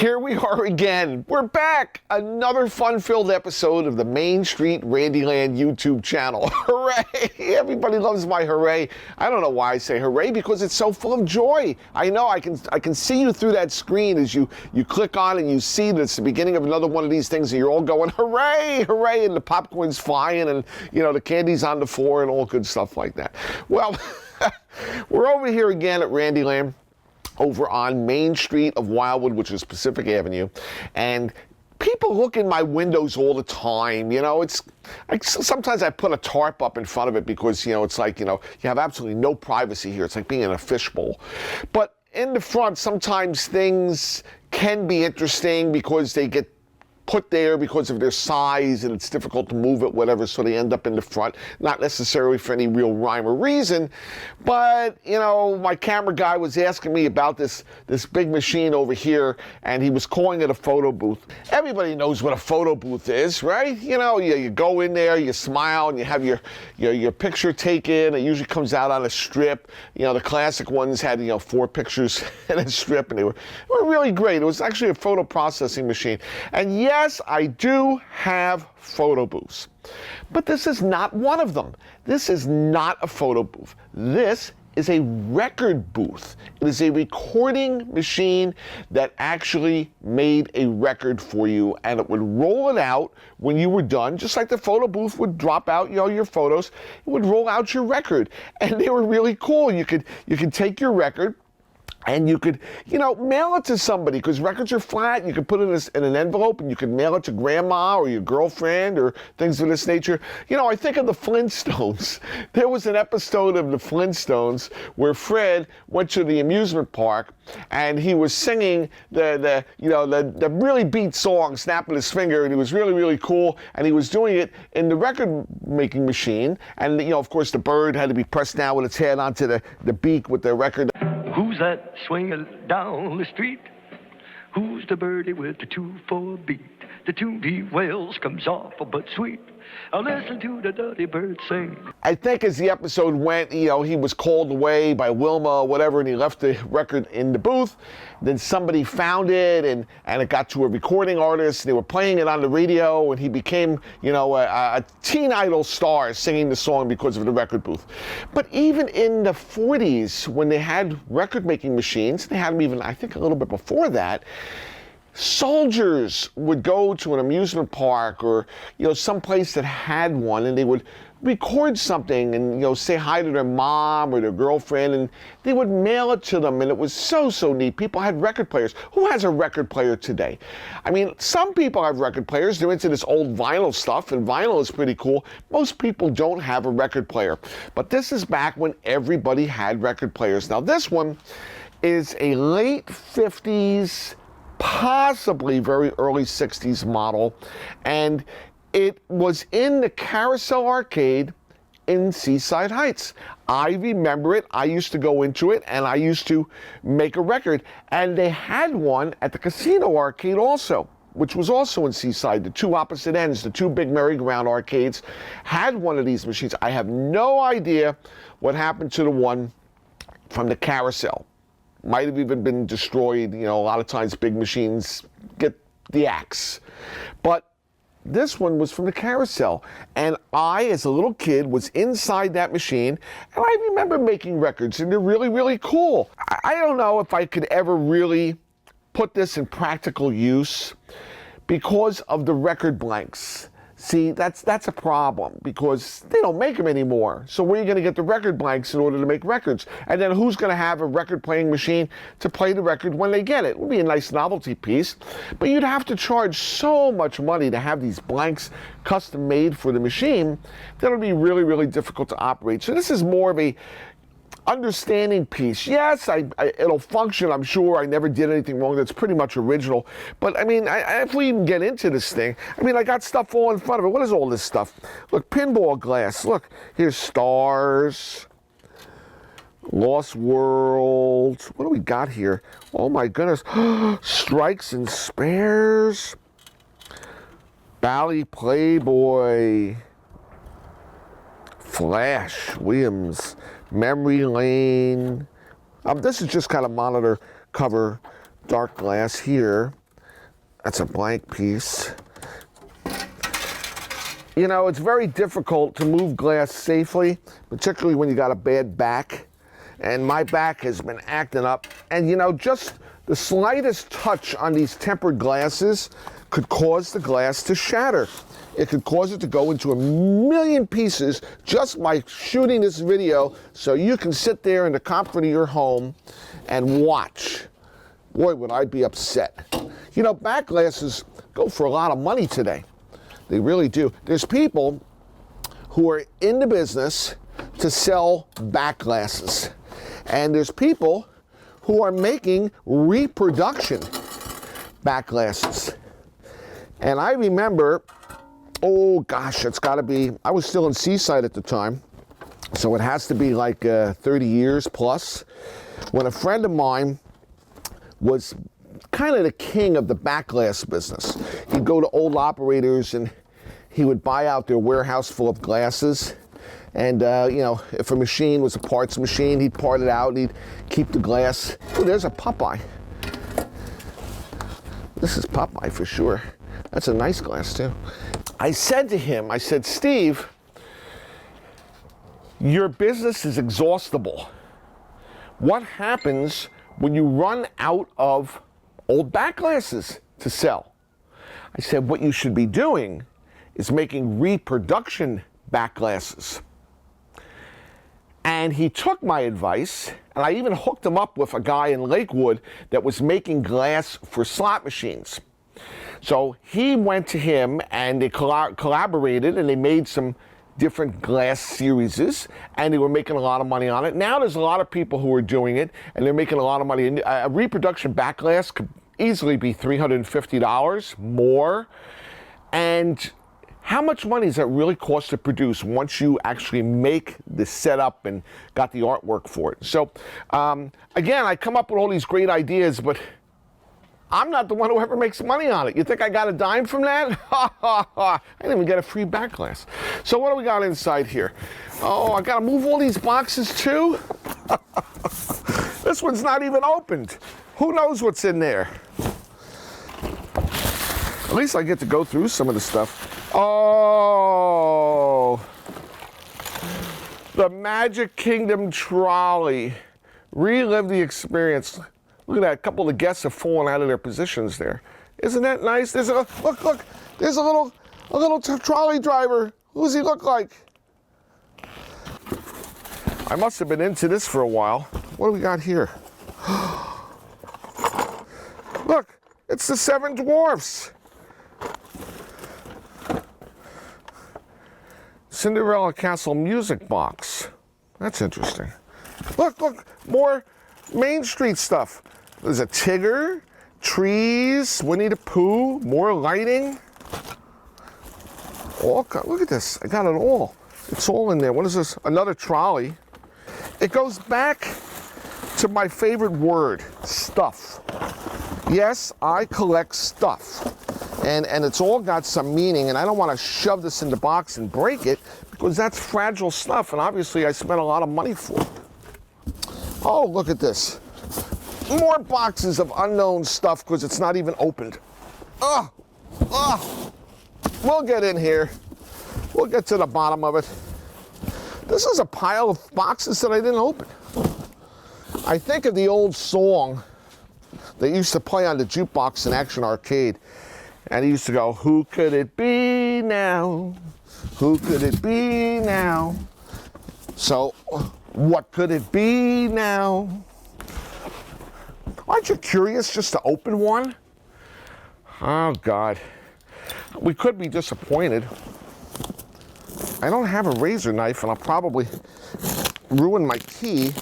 Here we are again. We're back. Another fun-filled episode of the Main Street Randyland YouTube channel. Hooray! Everybody loves my hooray. I don't know why I say hooray, because it's so full of joy. I know I can see you through that screen as you click on and you see that it's the beginning of another one of these things and you're all going, hooray, hooray, and the popcorn's flying and, you know, the candy's on the floor and all good stuff like that. Well, we're over here again at Randyland, over on Main Street of Wildwood, which is Pacific Avenue, and people look in my windows all the time. You know, sometimes I put a tarp up in front of it because, you know, it's like, you know, you have absolutely no privacy here. It's like being in a fishbowl. But in the front, sometimes things can be interesting because they get put there because of their size and it's difficult to move it, whatever, so they end up in the front, not necessarily for any real rhyme or reason. But, you know, my camera guy was asking me about this big machine over here, and he was calling it a photo booth. Everybody knows what a photo booth is, right? You know, you go in there, you smile, and you have your picture taken. It usually comes out on a strip. You know, the classic ones had, you know, 4 pictures in a strip, and they were really great. It was actually a photo processing machine. And yes, I do have photo booths, but this is not one of them. This is not a photo booth. This is a record booth. It is a recording machine that actually made a record for you, and it would roll it out when you were done, just like the photo booth would drop out, you know, your photos. It would roll out your record, and they were really cool. You could take your record, and you could, you know, mail it to somebody, because records are flat. You could put it in an envelope and you could mail it to grandma or your girlfriend or things of this nature. You know, I think of the Flintstones. There was an episode of the Flintstones where Fred went to the amusement park and he was singing the really beat song, snapping his finger, and he was really, really cool. And he was doing it in the record making machine. And, you know, of course, the bird had to be pressed down with its head onto the beak with the record. Who's that swinging down the street? Who's the birdie with the 2-4 beat? The 2D Wales comes off but sweet. I'll listen to the dirty bird sing. I think as the episode went, you know, he was called away by Wilma or whatever, and he left the record in the booth. Then somebody found it, and it got to a recording artist. They were playing it on the radio, and he became, you know, a teen idol star singing the song because of the record booth. But even in the 40s, when they had record-making machines, they had them even, I think, a little bit before that, soldiers would go to an amusement park or, you know, some place that had one, and they would record something and, you know, say hi to their mom or their girlfriend, and they would mail it to them, and it was so neat. People had record players. Who has a record player today? I mean, some people have record players. They're into this old vinyl stuff, and vinyl is pretty cool. Most people don't have a record player. But this is back when everybody had record players. Now, this one is a late 50s, possibly very early 60s model, and it was in the Carousel Arcade in Seaside Heights. I remember it. I used to go into it, and I used to make a record, and they had one at the Casino Arcade also, which was also in Seaside. The two opposite ends, the two big merry-go-round arcades, had one of these machines. I have no idea what happened to the one from the Carousel. Might have even been destroyed. You know, a lot of times big machines get the axe. But this one was from the Carousel. And I, as a little kid, was inside that machine, and I remember making records, and they're really, really cool. I don't know if I could ever really put this in practical use because of the record blanks. See, that's a problem, because they don't make them anymore. So where are you going to get the record blanks in order to make records? And then who's going to have a record playing machine to play the record when they get it? It would be a nice novelty piece, but you'd have to charge so much money to have these blanks custom made for the machine that would be really, really difficult to operate. So this is more of a understanding piece. Yes, it'll function, I'm sure. I never did anything wrong. That's pretty much original. But, I mean, if we even get into this thing, I mean, I got stuff all in front of it. What is all this stuff? Look, Pinball Glass. Look, here's Stars, Lost World. What do we got here? Oh, my goodness. Strikes and Spares. Bally Playboy. Flash Williams. Memory Lane. This is just kind of monitor cover dark glass here. That's a blank piece. You know, it's very difficult to move glass safely, particularly when you got a bad back. And my back has been acting up. And you know, just the slightest touch on these tempered glasses could cause the glass to shatter. It could cause it to go into a million pieces just by shooting this video, so you can sit there in the comfort of your home and watch. Boy, would I be upset. You know, back glasses go for a lot of money today. They really do. There's people who are in the business to sell back glasses. And there's people who are making reproduction back glasses. And I remember, oh gosh, it's gotta be, I was still in Seaside at the time, so it has to be like 30 years plus, when a friend of mine was kind of the king of the back glass business. He'd go to old operators and he would buy out their warehouse full of glasses. And, you know, if a machine was a parts machine, he'd part it out and he'd keep the glass. Oh, there's a Popeye. This is Popeye for sure. That's a nice glass too. I said to him, I said, Steve, your business is exhaustible. What happens when you run out of old back glasses to sell? I said, what you should be doing is making reproduction back glasses. And he took my advice, and I even hooked him up with a guy in Lakewood that was making glass for slot machines. So he went to him and they collaborated and they made some different glass series, and they were making a lot of money on it. Now there's a lot of people who are doing it and they're making a lot of money. And a reproduction back glass could easily be $350 more. And how much money does that really cost to produce once you actually make the setup and got the artwork for it? So again, I come up with all these great ideas, but I'm not the one who ever makes money on it. You think I got a dime from that? I didn't even get a free back glass. So what do we got inside here? Oh, I gotta move all these boxes too? This one's not even opened. Who knows what's in there? At least I get to go through some of the stuff. Oh, the Magic Kingdom trolley. Relive the experience. Look at that, a couple of the guests have fallen out of their positions there. Isn't that nice? There's a, look, there's a little trolley driver. Who does he look like? I must have been into this for a while. What do we got here? Look, it's the Seven Dwarfs. Cinderella Castle music box. That's interesting. Look, more Main Street stuff. There's a Tigger, trees, Winnie the Pooh, more lighting. Look at this, I got it all. It's all in there. What is this? Another trolley. It goes back to my favorite word, stuff. Yes, I collect stuff. And it's all got some meaning, and I don't want to shove this in the box and break it because that's fragile stuff, and obviously I spent a lot of money for it. Oh, look at this. More boxes of unknown stuff because it's not even opened. We'll get in here. We'll get to the bottom of it. This is a pile of boxes that I didn't open. I think of the old song that used to play on the jukebox in Action Arcade. And he used to go, who could it be now? Who could it be now? So, what could it be now? Aren't you curious just to open one? Oh, God. We could be disappointed. I don't have a razor knife, and I'll probably ruin my key.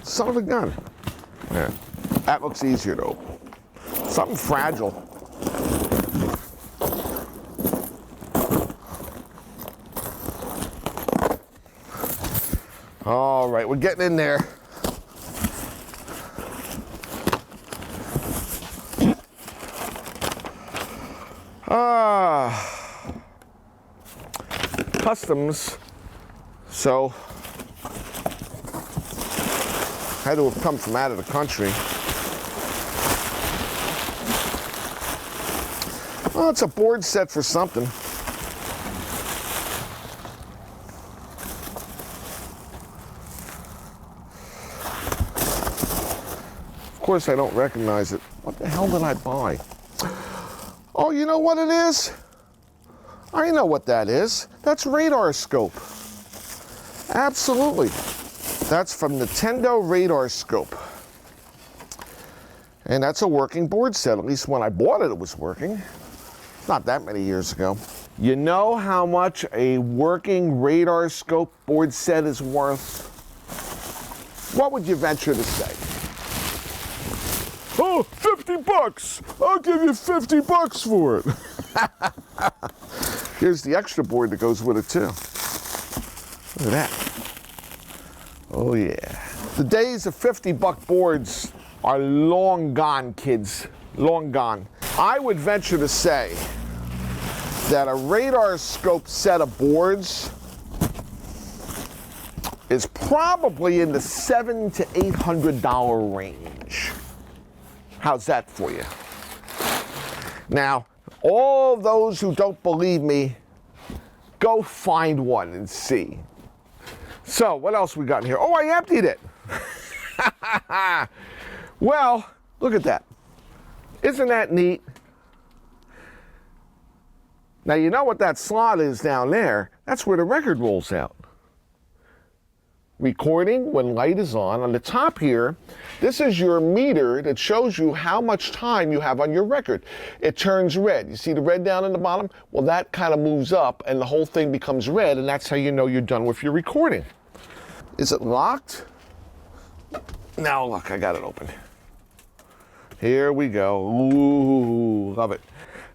Son of a gun. Yeah, that looks easier to open. Something fragile. All right, we're getting in there. Customs. So, had to have come from out of the country. Well, it's a board set for something. Of course, I don't recognize it. What the hell did I buy? Oh, you know what it is? I know what that is. That's radar scope. Absolutely. That's from Nintendo Radar Scope. And that's a working board set. At least when I bought it, it was working. Not that many years ago. You know how much a working radar scope board set is worth? What would you venture to say? Oh, 50 bucks! I'll give you 50 bucks for it. Here's the extra board that goes with it too. Look at that. Oh yeah. The days of 50-buck boards are long gone, kids. Long gone. I would venture to say that a radar scope set of boards is probably in the $700 to $800 range. How's that for you? Now, all those who don't believe me, go find one and see. So, what else we got in here? Oh, I emptied it. Well, look at that. Isn't that neat? Now, you know what that slot is down there? That's where the record rolls out. Recording when light is on. On the top here, this is your meter that shows you how much time you have on your record. It turns red. You see the red down in the bottom? Well, that kind of moves up and the whole thing becomes red, and that's how you know you're done with your recording. Is it locked? Now look, I got it open. Here we go. Ooh, love it.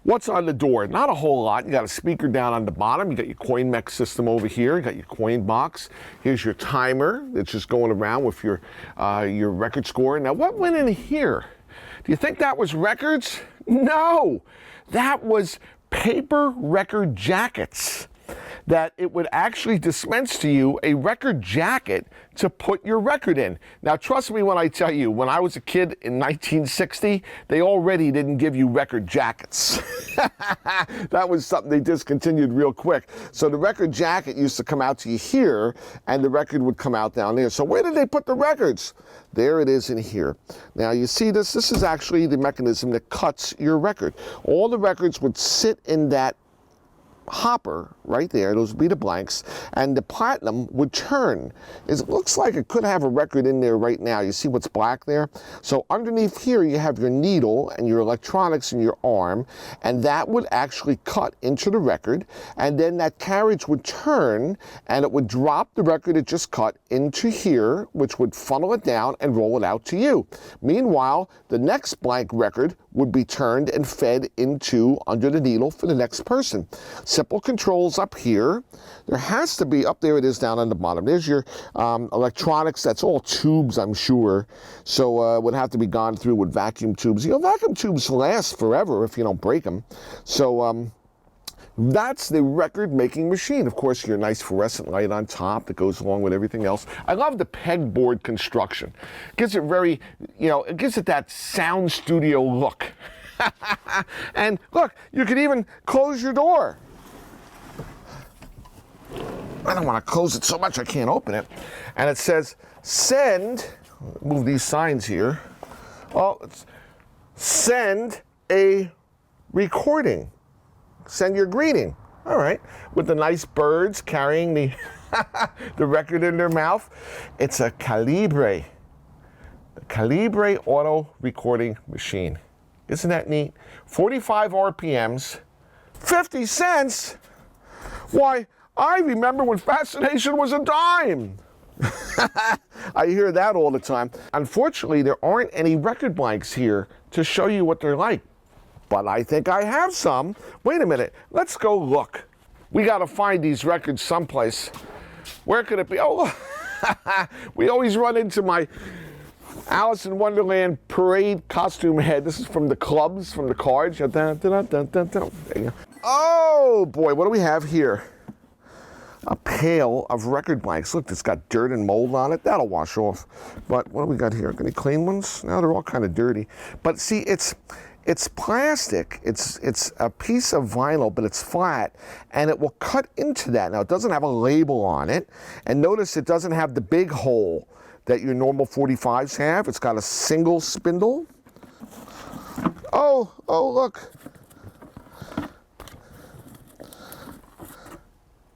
What's on the door? Not a whole lot. You got a speaker down on the bottom. You got your coin mech system over here. You got your coin box. Here's your timer that's just going around with your record score. Now, what went in here? Do you think that was records? No, that was paper record jackets. That it would actually dispense to you a record jacket to put your record in. Now, trust me when I tell you, when I was a kid in 1960, they already didn't give you record jackets. That was something they discontinued real quick. So the record jacket used to come out to you here, and the record would come out down there. So where did they put the records? There it is in here. Now, you see this? This is actually the mechanism that cuts your record. All the records would sit in that hopper right there. Those would be the blanks, and the platinum would turn. It looks like it could have a record in there right now. You see what's black there? So underneath here you have your needle and your electronics in your arm, and that would actually cut into the record, and then that carriage would turn and it would drop the record it just cut into here, which would funnel it down and roll it out to you. Meanwhile, the next blank record would be turned and fed into under the needle for the next person. Simple controls up here. There has to be, up there it is down on the bottom. There's your electronics. That's all tubes, I'm sure. So would have to be gone through with vacuum tubes. You know, vacuum tubes last forever if you don't break them. So that's the record-making machine. Of course, your nice fluorescent light on top that goes along with everything else. I love the pegboard construction. It gives it very, you know, it gives it that sound studio look. And look, you could even close your door. I don't want to close it so much I can't open it. And it says, send, move these signs here. Oh, it's send a recording. Send your greeting. All right. With the nice birds carrying the, the record in their mouth. It's a Calibre. The Calibre Auto Recording Machine. Isn't that neat? 45 RPMs, 50 cents. Why, I remember when fascination was a dime. I hear that all the time. Unfortunately, there aren't any record blanks here to show you what they're like. But I think I have some. Wait a minute, let's go look. We gotta find these records someplace. Where could it be? Oh, we always run into my Alice in Wonderland parade costume head. This is from the clubs, from the cards. Oh boy, what do we have here? A pail of record blanks. Look, it's got dirt and mold on it. That'll wash off. But what do we got here? Any clean ones? No, they're all kind of dirty. But see, it's It's plastic. It's a piece of vinyl, but it's flat, and it will cut into that. Now, it doesn't have a label on it, and notice it doesn't have the big hole that your normal 45s have. It's got a single spindle. Oh, look.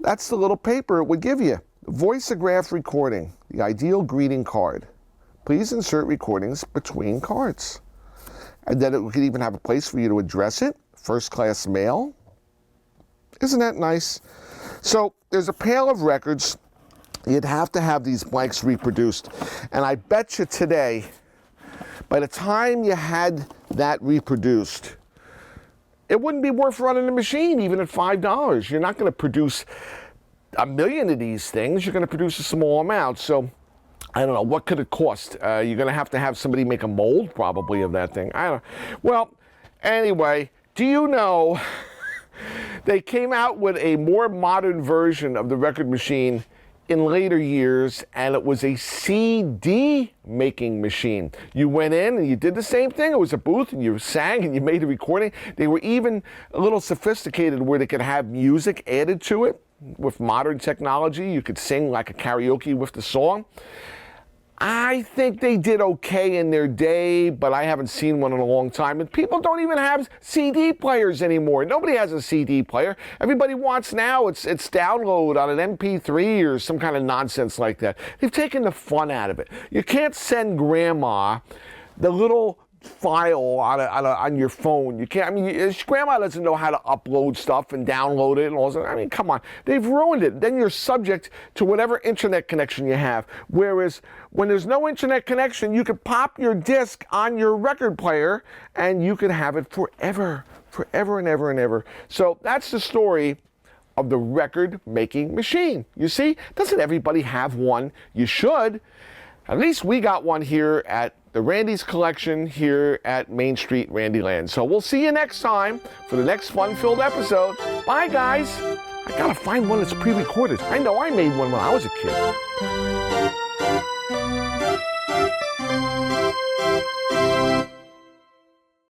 That's the little paper it would give you. Voiceograph recording, the ideal greeting card. Please insert recordings between cards. And then it could even have a place for you to address it. First class mail. Isn't that nice? So there's a pail of records. You'd have to have these blanks reproduced. And I bet you today, by the time you had that reproduced, it wouldn't be worth running the machine, even at $5. You're not going to produce 1 million of these things. You're going to produce a small amount. So I don't know, what could it cost? You're going to have somebody make a mold probably of that thing. I don't know. Well, anyway, do you know they came out with a more modern version of the record machine in later years, and it was a CD making machine. You went in and you did the same thing. It was a booth and you sang and you made a recording. They were even a little sophisticated where they could have music added to it. With modern technology, you could sing like a karaoke with the song. I think they did okay in their day, but I haven't seen one in a long time. And people don't even have CD players anymore. Nobody has a CD player. Everybody wants now, it's download on an MP3 or some kind of nonsense like that. They've taken the fun out of it. You can't send grandma the little file on your phone. You can't. I mean, grandma doesn't know how to upload stuff and download it and all that. I mean, come on, they've ruined it. Then you're subject to whatever internet connection you have. Whereas when there's no internet connection, you could pop your disc on your record player and you could have it forever and ever and ever. So that's the story of the record making machine. You see, doesn't everybody have one? You should. At least we got one here at the Randy's Collection here at Main Street, Randyland. So we'll see you next time for the next fun-filled episode. Bye, guys. I gotta find one that's pre-recorded. I know I made one when I was a kid.